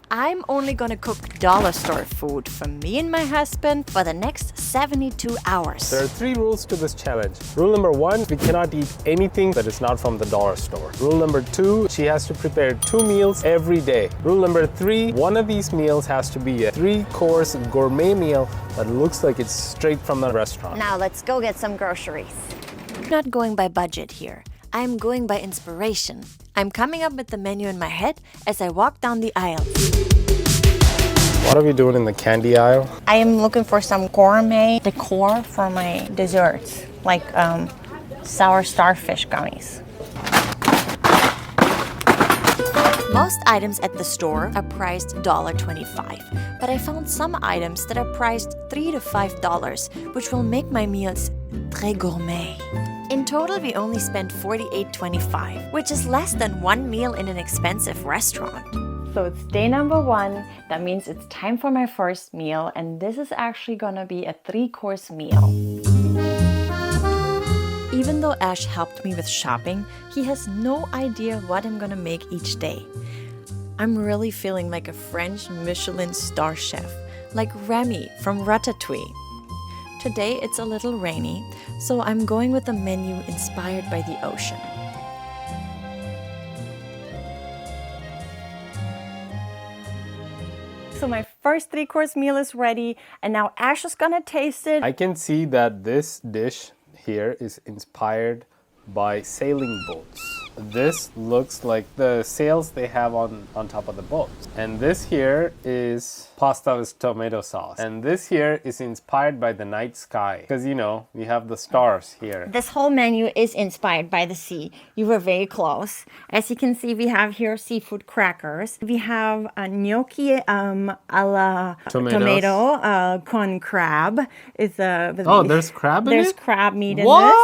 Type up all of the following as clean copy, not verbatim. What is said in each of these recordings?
I'm only gonna cook dollar store food for me and my husband for the next 72 hours. There are 3 rules to this challenge. Rule number 1, we cannot eat anything that is not from the dollar store. Rule number 2, she has to prepare 2 meals every day. Rule number 3, one of these meals has to be a 3-course gourmet meal that looks like it's straight from the restaurant. Now let's go get some groceries. I'm not going by budget here. I'm going by inspiration. I'm coming up with the menu in my head as I walk down the aisles. What are we doing in the candy aisle? I am looking for some gourmet decor for my desserts, like sour starfish gummies. Most items at the store are priced $1.25, but I found some items that are priced $3 to $5, which will make my meals très gourmet. In total, we only spent $48.25, which is less than one meal in an expensive restaurant. So it's day number 1. That means it's time for my first meal, and this is actually gonna be a 3-course meal. Even though Ash helped me with shopping, he has no idea what I'm gonna make each day. I'm really feeling like a French Michelin star chef, like Remy from Ratatouille. Today it's a little rainy, so I'm going with a menu inspired by the ocean. So my first 3-course meal is ready, and now Ash is gonna taste it. I can see that this dish here is inspired by sailing boats. This looks like the sails they have on top of the boats. And this here is pasta with tomato sauce. And this here is inspired by the night sky. Because you know, we have the stars here. This whole menu is inspired by the sea. You were very close. As you can see, we have here seafood crackers. We have gnocchi a la tomato con crab. There's crab in it? There's crab meat in What?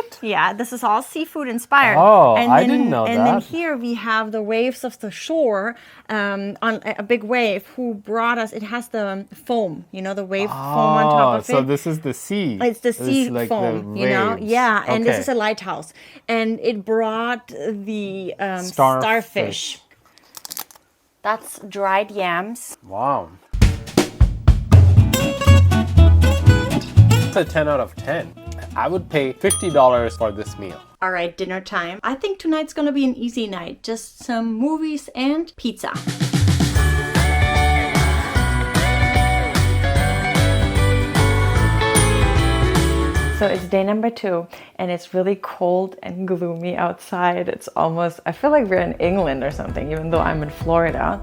this. Yeah, this is all seafood inspired. Oh, I didn't know that. And then here we have the waves of the shore, on a big wave who brought us, it has the foam, you know, the wave foam on top of it. So this is the sea. It's the sea like foam, the you know? waves. Yeah, and this Okay. is a lighthouse. And it brought the Starfish. That's dried yams. Wow. It's a 10 out of 10. I would pay $50 for this meal. All right, dinner time. I think tonight's gonna be an easy night. Just some movies and pizza. So it's day number 2, and it's really cold and gloomy outside. It's almost, I feel like we're in England or something, even though I'm in Florida.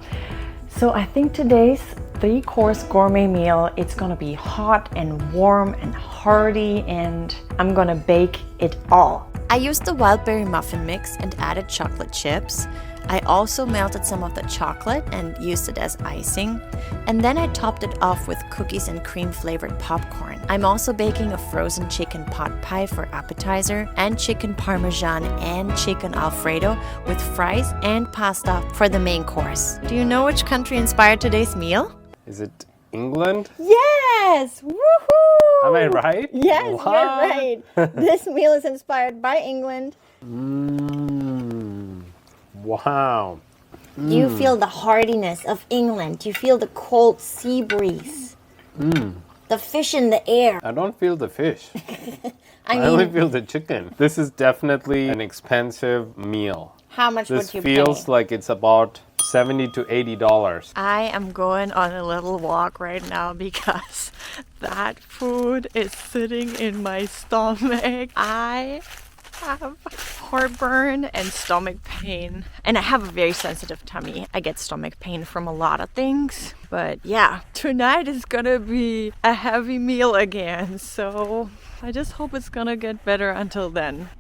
So I think today's 3-course gourmet meal, it's gonna be hot and warm and hearty, and I'm gonna bake it all. I used the wild berry muffin mix and added chocolate chips. I also melted some of the chocolate and used it as icing. And then I topped it off with cookies and cream flavored popcorn. I'm also baking a frozen chicken pot pie for appetizer, and chicken parmesan and chicken alfredo with fries and pasta for the main course. Do you know which country inspired today's meal? Is it England? Yes! Woohoo! Am I right? Yes, What? you're right. This meal is inspired by England. Wow. You feel the hardiness of England. You feel the cold sea breeze. The fish in the air. I don't feel the fish. I I only mean, feel the chicken. This is definitely an expensive meal. how much This would you feels pay? like it's about $70 to $80. I am going on a little walk right now because that food is sitting in my stomach. I have heartburn and stomach pain, and I have a very sensitive tummy. I get stomach pain from a lot of things, but yeah, tonight is gonna be a heavy meal again, so I just hope it's gonna get better until then.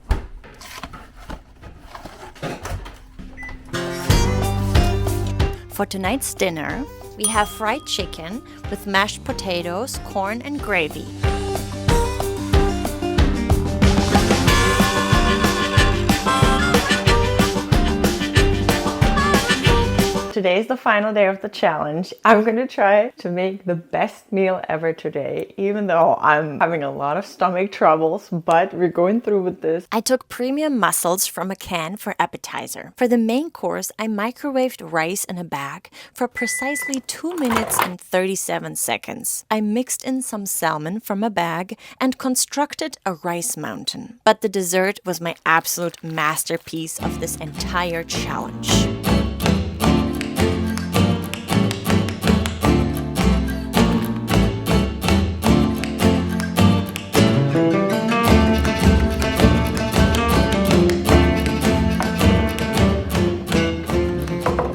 For tonight's dinner, we have fried chicken with mashed potatoes, corn, and gravy. Today's the final day of the challenge. I'm gonna try to make the best meal ever today, even though I'm having a lot of stomach troubles, but we're going through with this. I took premium mussels from a can for appetizer. For the main course, I microwaved rice in a bag for precisely 2 minutes and 37 seconds. I mixed in some salmon from a bag and constructed a rice mountain. But the dessert was my absolute masterpiece of this entire challenge.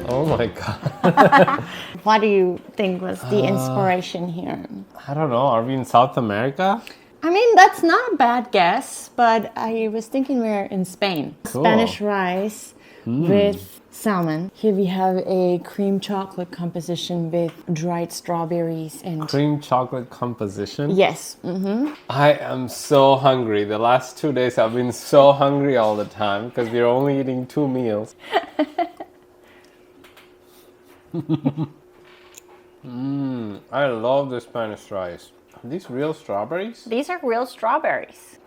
Oh my God. What do you think was the inspiration here? I don't know. Are we in South America? I mean, that's not a bad guess, but I was thinking we're in Spain. Cool. Spanish rice with salmon. Here we have a cream chocolate composition with dried strawberries and... Cream chocolate composition? Yes. I am so hungry. The last 2 days I've been so hungry all the time because we're only eating 2 meals. I love the Spanish rice. Are these real strawberries? These are real strawberries.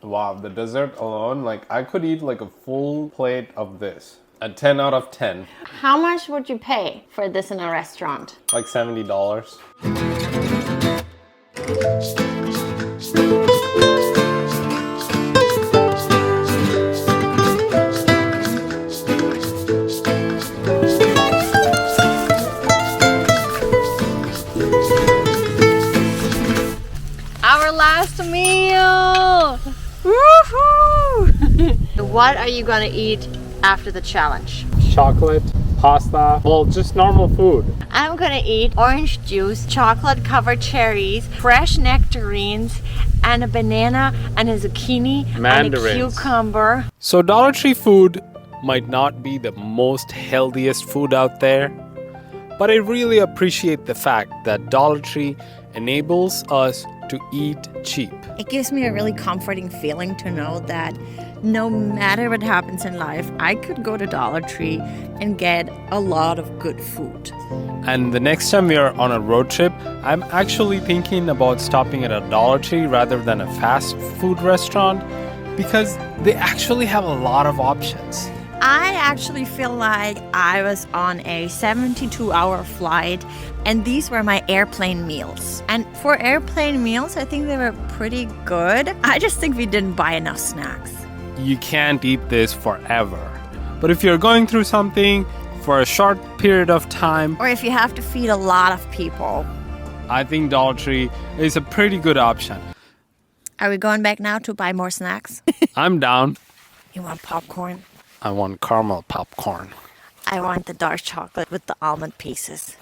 Wow, the dessert alone, like I could eat like a full plate of this. A 10 out of 10. How much would you pay for this in a restaurant? Like $70. Our last meal! Woohoo! What are you gonna eat after the challenge? Chocolate, pasta, well, just normal food. I'm gonna eat orange juice, chocolate covered cherries, fresh nectarines, and a banana and a zucchini and a Mandarins. cucumber. So Dollar Tree food might not be the most healthiest food out there, but I really appreciate the fact that Dollar Tree enables us to eat cheap. It gives me a really comforting feeling to know that no matter what happens in life, I could go to Dollar Tree and get a lot of good food. And the next time we are on a road trip, I'm actually thinking about stopping at a Dollar Tree rather than a fast food restaurant because they actually have a lot of options. I actually feel like I was on a 72-hour flight, and these were my airplane meals. And for airplane meals, I think they were pretty good. I just think we didn't buy enough snacks. You can't eat this forever. But if you're going through something for a short period of time, Or if you have to feed a lot of people. I think Dollar Tree is a pretty good option. Are we going back now to buy more snacks? I'm down. You want popcorn? I want caramel popcorn. I want the dark chocolate with the almond pieces.